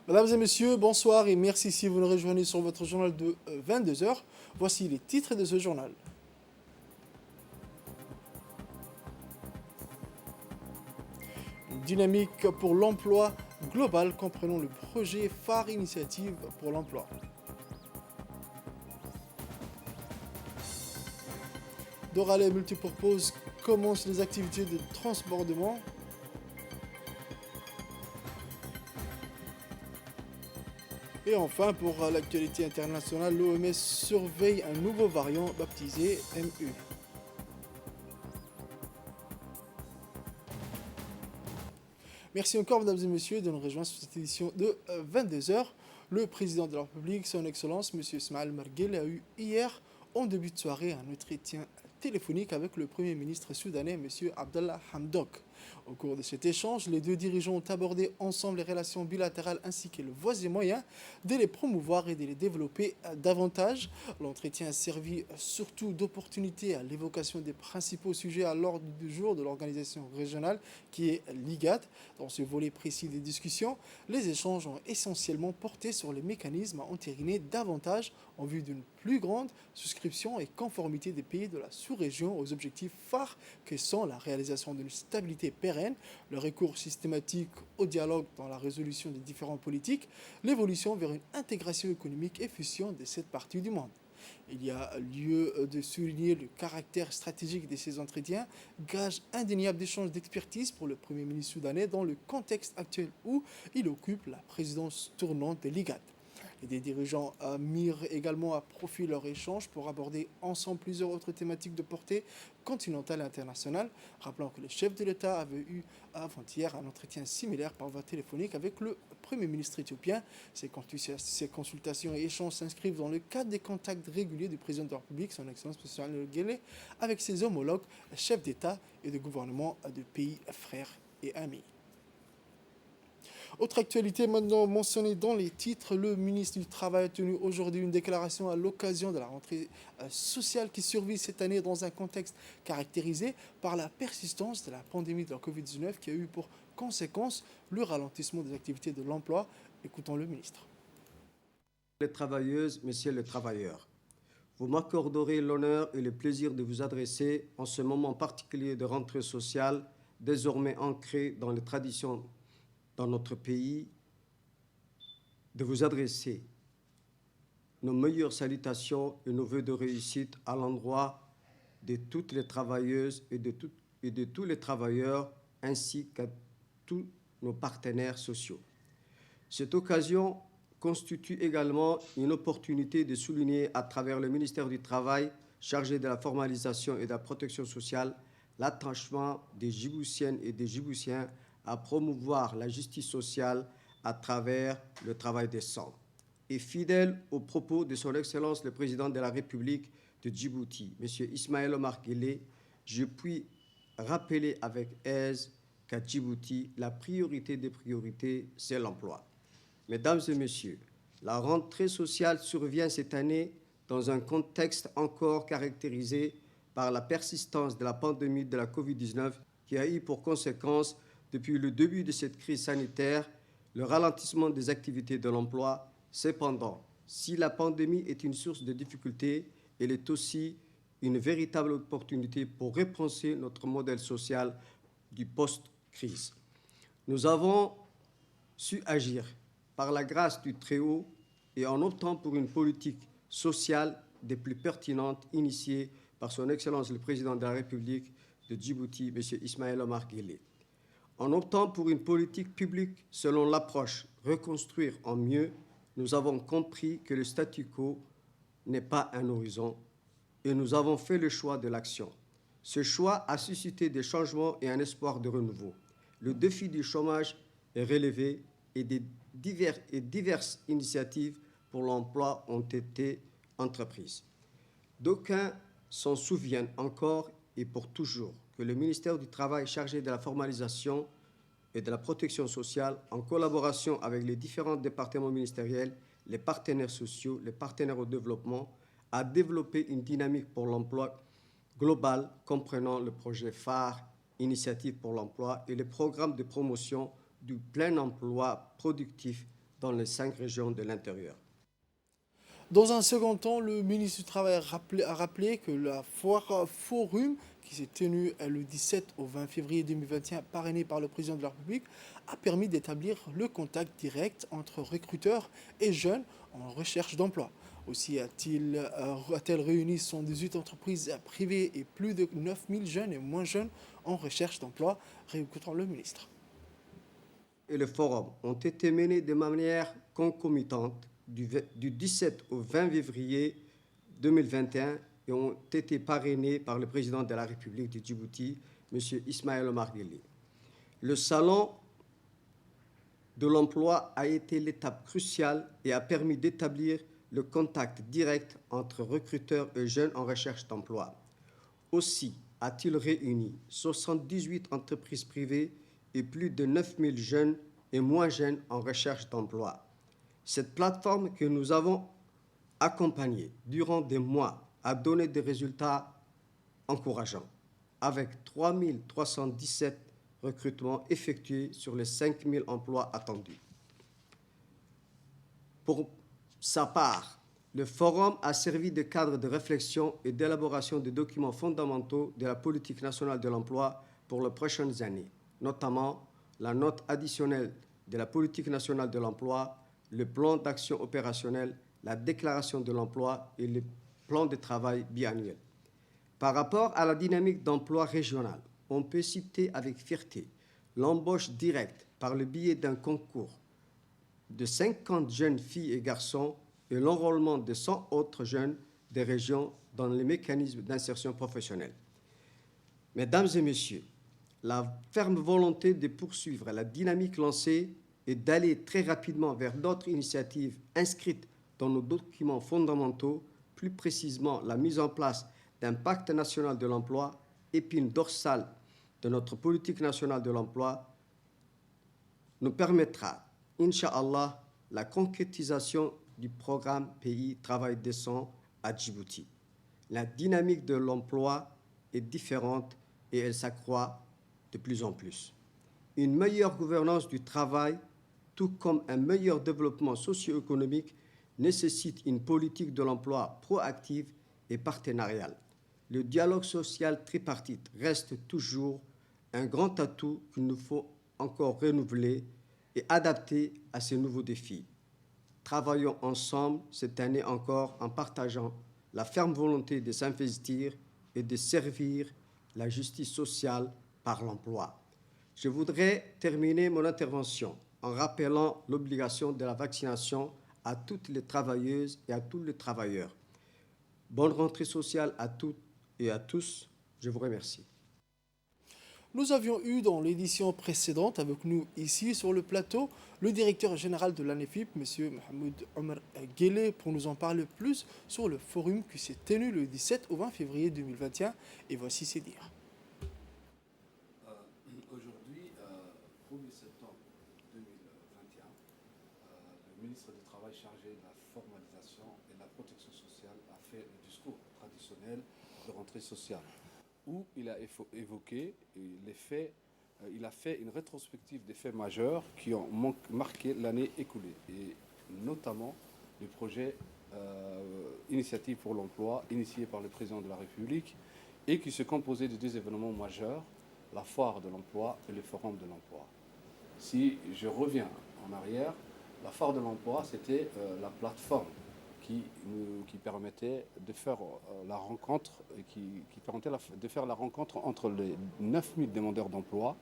Mesdames et messieurs, bonsoir et merci si vous nous rejoignez sur votre journal de 22 heures. Voici les titres de ce journal. Une dynamique pour l'emploi global comprenant le projet phare Initiative pour l'emploi. Doralais Multipurpose commence les activités de transbordement. Et enfin, pour l'actualité internationale, l'OMS surveille un nouveau variant baptisé MU. Merci encore, mesdames et messieurs, de nous rejoindre sur cette édition de 22 heures. Le président de la République, son Excellence, M. Ismaël Marguel, a eu hier, en début de soirée, un entretien téléphonique avec le Premier ministre soudanais, M. Abdallah Hamdok. Au cours de cet échange, les deux dirigeants ont abordé ensemble les relations bilatérales ainsi que le voisin moyen de les promouvoir et de les développer davantage. L'entretien a servi surtout d'opportunité à l'évocation des principaux sujets à l'ordre du jour de l'organisation régionale qui est l'IGAD. Dans ce volet précis des discussions, les échanges ont essentiellement porté sur les mécanismes à entériner davantage en vue d'une plus grande souscription et conformité des pays de la sous-région aux objectifs phares que sont la réalisation d'une stabilité pérenne, le recours systématique au dialogue dans la résolution des différentes politiques, l'évolution vers une intégration économique efficiente de cette partie du monde. Il y a lieu de souligner le caractère stratégique de ces entretiens, gage indéniable d'échange d'expertise pour le Premier ministre soudanais dans le contexte actuel où il occupe la présidence tournante de l'IGAD. Les deux dirigeants mirent également à profit leur échange pour aborder ensemble plusieurs autres thématiques de portée continentale et internationale, rappelant que le chef de l'État avait eu avant-hier un entretien similaire par voie téléphonique avec le Premier ministre éthiopien. Ces consultations et échanges s'inscrivent dans le cadre des contacts réguliers du président de la République, son Excellence M. Guélé, avec ses homologues chefs d'État et de gouvernement de pays frères et amis. Autre actualité maintenant mentionnée dans les titres, le ministre du Travail a tenu aujourd'hui une déclaration à l'occasion de la rentrée sociale qui survit cette année dans un contexte caractérisé par la persistance de la pandémie de la Covid-19 qui a eu pour conséquence le ralentissement des activités de l'emploi. Écoutons le ministre. Les travailleuses, messieurs les travailleurs, vous m'accorderez l'honneur et le plaisir de vous adresser en ce moment particulier de rentrée sociale, désormais ancré dans les traditions dans notre pays, de vous adresser nos meilleures salutations et nos vœux de réussite à l'endroit de toutes les travailleuses et de tous les travailleurs, ainsi qu'à tous nos partenaires sociaux. Cette occasion constitue également une opportunité de souligner à travers le ministère du Travail, chargé de la formalisation et de la protection sociale, l'attachement des Djiboutiennes et des Djiboutiens à promouvoir la justice sociale à travers le travail décent. Et fidèle aux propos de son Excellence le Président de la République de Djibouti, M. Ismaël Omar Guelleh, je puis rappeler avec aise qu'à Djibouti, la priorité des priorités, c'est l'emploi. Mesdames et messieurs, la rentrée sociale survient cette année dans un contexte encore caractérisé par la persistance de la pandémie de la Covid-19 qui a eu pour conséquence, depuis le début de cette crise sanitaire, le ralentissement des activités de l'emploi. Cependant, si la pandémie est une source de difficultés, elle est aussi une véritable opportunité pour repenser notre modèle social du post-crise. Nous avons su agir par la grâce du Très-Haut et en optant pour une politique sociale des plus pertinentes initiée par son Excellence le Président de la République de Djibouti, M. Ismaël Omar Guelleh. En optant pour une politique publique selon l'approche « reconstruire en mieux », nous avons compris que le statu quo n'est pas un horizon et nous avons fait le choix de l'action. Ce choix a suscité des changements et un espoir de renouveau. Le défi du chômage est relevé et diverses initiatives pour l'emploi ont été entreprises. D'aucuns s'en souviennent encore et pour toujours que le ministère du Travail chargé de la formalisation et de la protection sociale, en collaboration avec les différents départements ministériels, les partenaires sociaux, les partenaires au développement, a développé une dynamique pour l'emploi global comprenant le projet phare Initiative pour l'emploi et les programmes de promotion du plein emploi productif dans les 5 régions de l'intérieur. Dans un second temps, le ministre du Travail a rappelé que la foire Forum, qui s'est tenue le 17 au 20 février 2021, parrainée par le président de la République, a permis d'établir le contact direct entre recruteurs et jeunes en recherche d'emploi. Aussi a-t-elle réuni 118 entreprises privées et plus de 9000 jeunes et moins jeunes en recherche d'emploi, réécoutons le ministre. Et le forum ont été menés de manière concomitante du 17 au 20 février 2021 et ont été parrainés par le président de la République de Djibouti, M. Ismaël Omar Guelleh. Le salon de l'emploi a été l'étape cruciale et a permis d'établir le contact direct entre recruteurs et jeunes en recherche d'emploi. Aussi a-t-il réuni 78 entreprises privées et plus de 9000 jeunes et moins jeunes en recherche d'emploi. Cette plateforme que nous avons accompagnée durant des mois a donné des résultats encourageants, avec 3317 recrutements effectués sur les 5000 emplois attendus. Pour sa part, le forum a servi de cadre de réflexion et d'élaboration des documents fondamentaux de la politique nationale de l'emploi pour les prochaines années, notamment la note additionnelle de la politique nationale de l'emploi, le plan d'action opérationnel, la déclaration de l'emploi et le plan de travail biannuel. Par rapport à la dynamique d'emploi régionale, on peut citer avec fierté l'embauche directe par le biais d'un concours de 50 jeunes filles et garçons et l'enrôlement de 100 autres jeunes des régions dans les mécanismes d'insertion professionnelle. Mesdames et messieurs, la ferme volonté de poursuivre la dynamique lancée et d'aller très rapidement vers d'autres initiatives inscrites dans nos documents fondamentaux, plus précisément la mise en place d'un pacte national de l'emploi, épine dorsale de notre politique nationale de l'emploi, nous permettra, Inch'Allah, la concrétisation du programme Pays Travail décent à Djibouti. La dynamique de l'emploi est différente et elle s'accroît de plus en plus. Une meilleure gouvernance du travail, tout comme un meilleur développement socio-économique, nécessite une politique de l'emploi proactive et partenariale. Le dialogue social tripartite reste toujours un grand atout qu'il nous faut encore renouveler et adapter à ces nouveaux défis. Travaillons ensemble cette année encore en partageant la ferme volonté de s'investir et de servir la justice sociale par l'emploi. Je voudrais terminer mon intervention en rappelant l'obligation de la vaccination à toutes les travailleuses et à tous les travailleurs. Bonne rentrée sociale à toutes et à tous. Je vous remercie. Nous avions eu dans l'édition précédente avec nous ici sur le plateau le directeur général de l'ANEFIP, M. Mohamed Omar Guelleh, pour nous en parler plus sur le forum qui s'est tenu le 17 au 20 février 2021. Et voici ses dires. Aujourd'hui, 1er septembre 2021, le ministre du Travail chargé de la formalisation et de la protection sociale a fait le discours traditionnel de rentrée sociale, où il a évoqué les faits, il a fait une rétrospective des faits majeurs qui ont marqué l'année écoulée, et notamment le projet Initiative pour l'emploi, initié par le président de la République, et qui se composait de deux événements majeurs, la foire de l'emploi et le forum de l'emploi. Si je reviens en arrière, la foire de l'emploi, c'était la plateforme qui permettait de faire la rencontre, de faire la rencontre entre les 9000 demandeurs d'emploi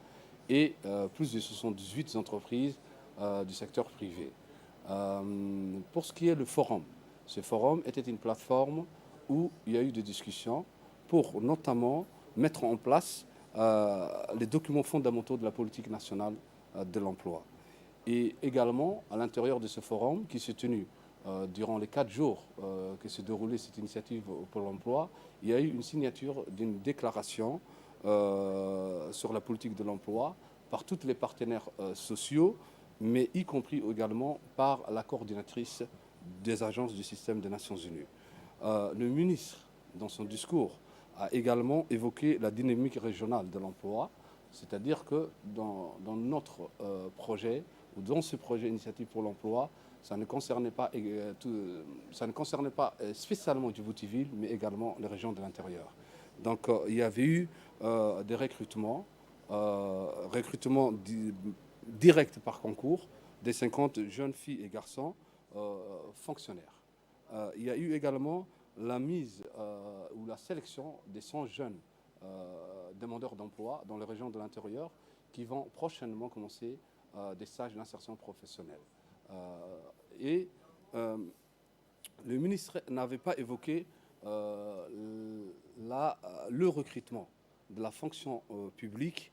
et plus de 78 entreprises du secteur privé. Pour ce qui est du forum, ce forum était une plateforme où il y a eu des discussions pour notamment mettre en place les documents fondamentaux de la politique nationale de l'emploi. Et également, à l'intérieur de ce forum qui s'est tenu durant les 4 jours que s'est déroulée cette initiative pour l'emploi, il y a eu une signature d'une déclaration sur la politique de l'emploi par tous les partenaires sociaux, mais y compris également par la coordinatrice des agences du système des Nations Unies. Le ministre, dans son discours, a également évoqué la dynamique régionale de l'emploi, c'est-à-dire que dans notre projet, dans ce projet Initiative pour l'emploi, ça ne concernait pas, spécialement Djibouti-Ville, mais également les régions de l'intérieur. Donc il y avait eu des recrutements directs par concours, des 50 jeunes filles et garçons fonctionnaires. Il y a eu également la mise ou la sélection des 100 jeunes demandeurs d'emploi dans les régions de l'intérieur qui vont prochainement commencer des stages d'insertion professionnelle. Et le ministre n'avait pas évoqué le recrutement de la fonction publique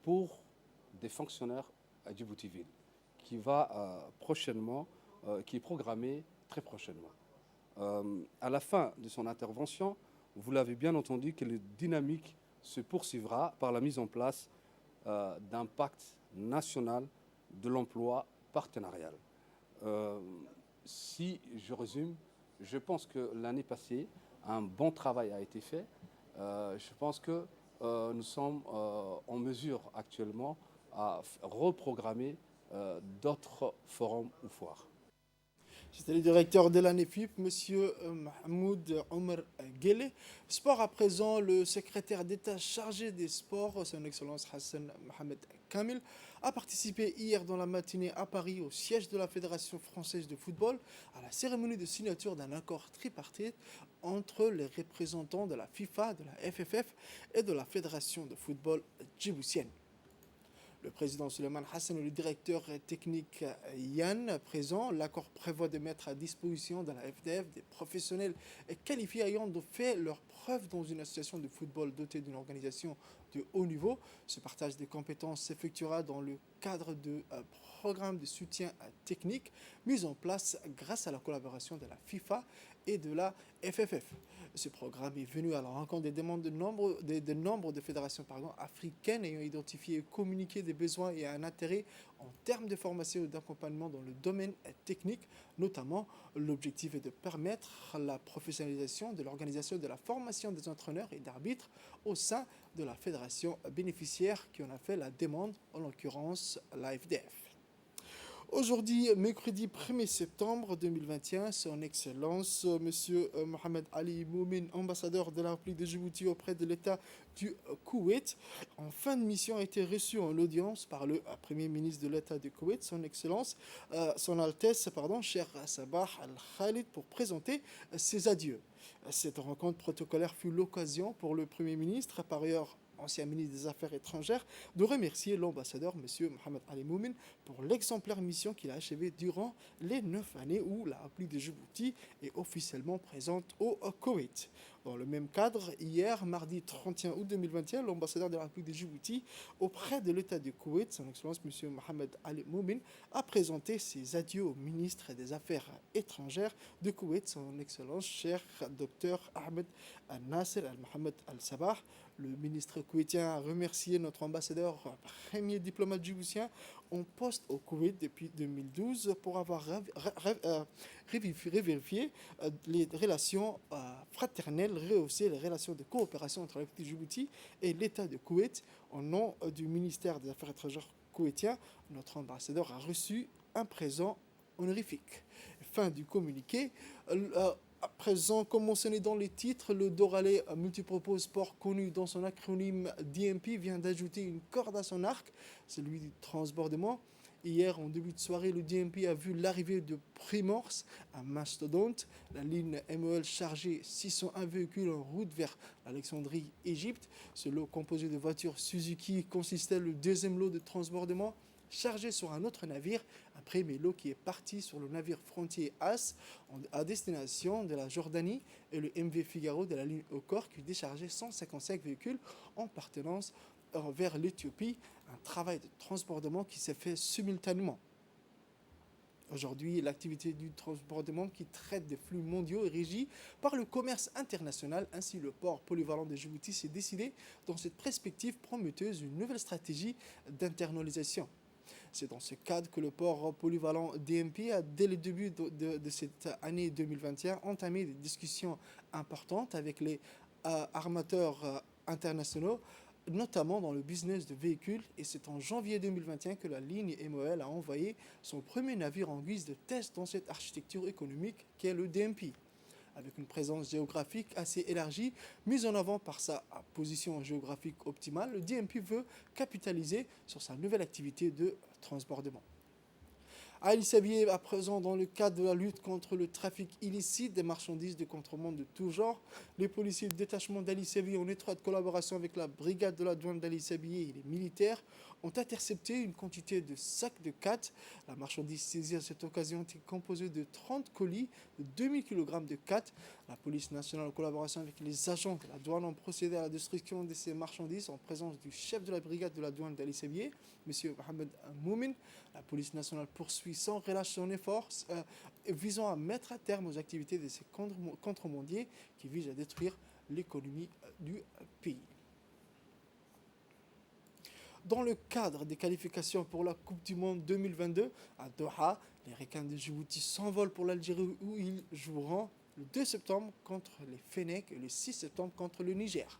pour des fonctionnaires à Djibouti-Ville, qui est programmé très prochainement. À la fin de son intervention, vous l'avez bien entendu que la dynamique se poursuivra par la mise en place d'un pacte national de l'emploi partenarial. Si je résume, je pense que l'année passée, un bon travail a été fait. Je pense que nous sommes en mesure actuellement à reprogrammer d'autres forums ou foires. C'était le directeur de l'ANEFIP, M. Mahmoud Omar Guélé. Sport à présent, le secrétaire d'État chargé des sports, son Excellence Hassan Mohamed Kamil, a participé hier dans la matinée à Paris au siège de la Fédération française de football à la cérémonie de signature d'un accord tripartite entre les représentants de la FIFA, de la FFF et de la Fédération de football djiboutienne. Le président Suleiman Hassan et le directeur technique Yann présent, l'accord prévoit de mettre à disposition de la FDF des professionnels qualifiés ayant fait leur preuve dans une association de football dotée d'une organisation de haut niveau. Ce partage des compétences s'effectuera dans le cadre de programmes de soutien technique mis en place grâce à la collaboration de la FIFA et de la FFF. Ce programme est venu à la rencontre des demandes de nombre de fédérations africaines ayant identifié et communiqué des besoins et un intérêt en termes de formation et d'accompagnement dans le domaine technique. Notamment, l'objectif est de permettre la professionnalisation de l'organisation de la formation des entraîneurs et d'arbitres au sein de la fédération bénéficiaire qui en a fait la demande, en l'occurrence la FDF. Aujourd'hui, mercredi 1er septembre 2021, son Excellence M. Mohamed Ali Moumin, ambassadeur de la République de Djibouti auprès de l'État du Koweït, en fin de mission, a été reçu en audience par le Premier ministre de l'État du Koweït, son Excellence, son Altesse, Cheikh Sabah Al-Khalid, pour présenter ses adieux. Cette rencontre protocolaire fut l'occasion pour le Premier ministre, par ailleurs ancien ministre des Affaires étrangères, de remercier l'ambassadeur M. Mohamed Ali Moumin pour l'exemplaire mission qu'il a achevée durant les 9 années où la République de Djibouti est officiellement présente au Koweït. Dans le même cadre, hier, mardi 31 août 2021, l'ambassadeur de la République de Djibouti auprès de l'État du Koweït, son Excellence M. Mohamed Ali Moumin, a présenté ses adieux au ministre des Affaires étrangères de Koweït, son Excellence Cheikh Dr Ahmed Al-Nasser Al-Mohamed Al-Sabah. Le ministre koweïtien a remercié notre ambassadeur, premier diplomate djiboutien en poste au Koweït depuis 2012, pour avoir revérifié les relations fraternelles, rehaussé les relations de coopération entre la République de Djibouti et l'État de Koweït. Au nom du ministère des Affaires étrangères koweïtien, notre ambassadeur a reçu un présent honorifique. Fin du communiqué. À présent, comme mentionné dans les titres, le Doralais multipropose sport connu dans son acronyme DMP vient d'ajouter une corde à son arc, celui du transbordement. Hier, en début de soirée, le DMP a vu l'arrivée de Primors, un mastodonte. La ligne MOL chargeait 601 véhicules en route vers l'Alexandrie, Égypte. Ce lot composé de voitures Suzuki consistait le deuxième lot de transbordement chargé sur un autre navire, un premier lot qui est parti sur le navire Frontier As à destination de la Jordanie, et le MV Figaro de la ligne Okor qui déchargeait 155 véhicules en partenance vers l'Éthiopie, un travail de transbordement qui s'est fait simultanément. Aujourd'hui, l'activité du transbordement qui traite des flux mondiaux est régie par le commerce international. Ainsi, le port polyvalent de Djibouti s'est décidé, dans cette perspective prometteuse, une nouvelle stratégie d'internalisation. C'est dans ce cadre que le port polyvalent DMP a, dès le début de cette année 2021, entamé des discussions importantes avec les armateurs internationaux notamment dans le business de véhicules, et c'est en janvier 2021 que la ligne MOL a envoyé son premier navire en guise de test dans cette architecture économique qu'est le DMP. Avec une présence géographique assez élargie, mise en avant par sa position géographique optimale, le DMP veut capitaliser sur sa nouvelle activité de transbordement. À Ali Sabié, à présent, dans le cadre de la lutte contre le trafic illicite des marchandises de contrebande de tout genre, les policiers du détachement d'Ali Sabié, en étroite collaboration avec la brigade de la douane d'Ali Sabié et les militaires, ont intercepté une quantité de sacs de 4. La marchandise saisie à cette occasion était composée de 30 colis de 2000 kg de 4. La police nationale, en collaboration avec les agents de la douane, ont procédé à la destruction de ces marchandises en présence du chef de la brigade de la douane d'Ali Sabié, M. Mohamed Moumin. La police nationale poursuit sans relâche son effort visant à mettre à terme aux activités de ces contrebandiers qui visent à détruire l'économie du pays. Dans le cadre des qualifications pour la Coupe du Monde 2022 à Doha, les requins de Djibouti s'envolent pour l'Algérie où ils joueront le 2 septembre contre les Fennecs et le 6 septembre contre le Niger.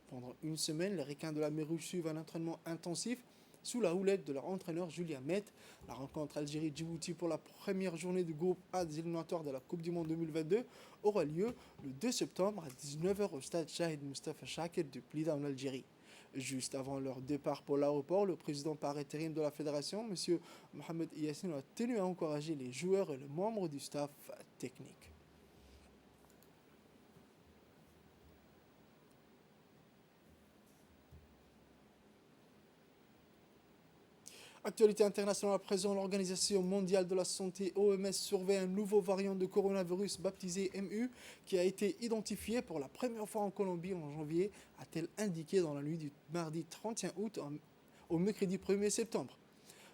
Pendant une semaine, les requins de la mer Rouge suivent un entraînement intensif sous la houlette de leur entraîneur Julien Met. La rencontre Algérie-Djibouti pour la première journée du groupe A des éliminatoires de la Coupe du Monde 2022 aura lieu le 2 septembre à 19h au stade Shahid Mustafa Shakir de Blida en Algérie. Juste avant leur départ pour l'aéroport, le président par intérim de la fédération, M. Mohamed Yassine, a tenu à encourager les joueurs et les membres du staff technique. Actualité internationale à présent, l'Organisation mondiale de la santé OMS surveille un nouveau variant de coronavirus baptisé MU qui a été identifié pour la première fois en Colombie en janvier, a-t-elle indiqué dans la nuit du mardi 31 août au mercredi 1er septembre.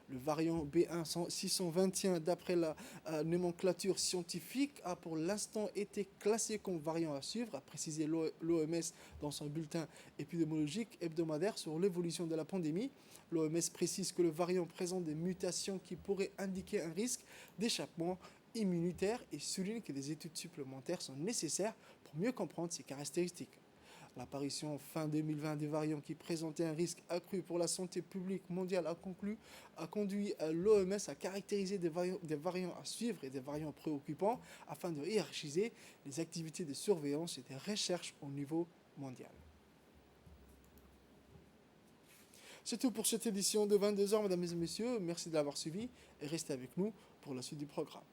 Le variant B1621, d'après la nomenclature scientifique, a pour l'instant été classé comme variant à suivre, a précisé l'OMS dans son bulletin épidémiologique hebdomadaire sur l'évolution de la pandémie. L'OMS précise que le variant présente des mutations qui pourraient indiquer un risque d'échappement immunitaire et souligne que des études supplémentaires sont nécessaires pour mieux comprendre ces caractéristiques. L'apparition fin 2020 des variants qui présentaient un risque accru pour la santé publique mondiale a conduit l'OMS à caractériser des variants à suivre et des variants préoccupants afin de hiérarchiser les activités de surveillance et de recherche au niveau mondial. C'est tout pour cette édition de 22h, mesdames et messieurs. Merci de l'avoir suivi et restez avec nous pour la suite du programme.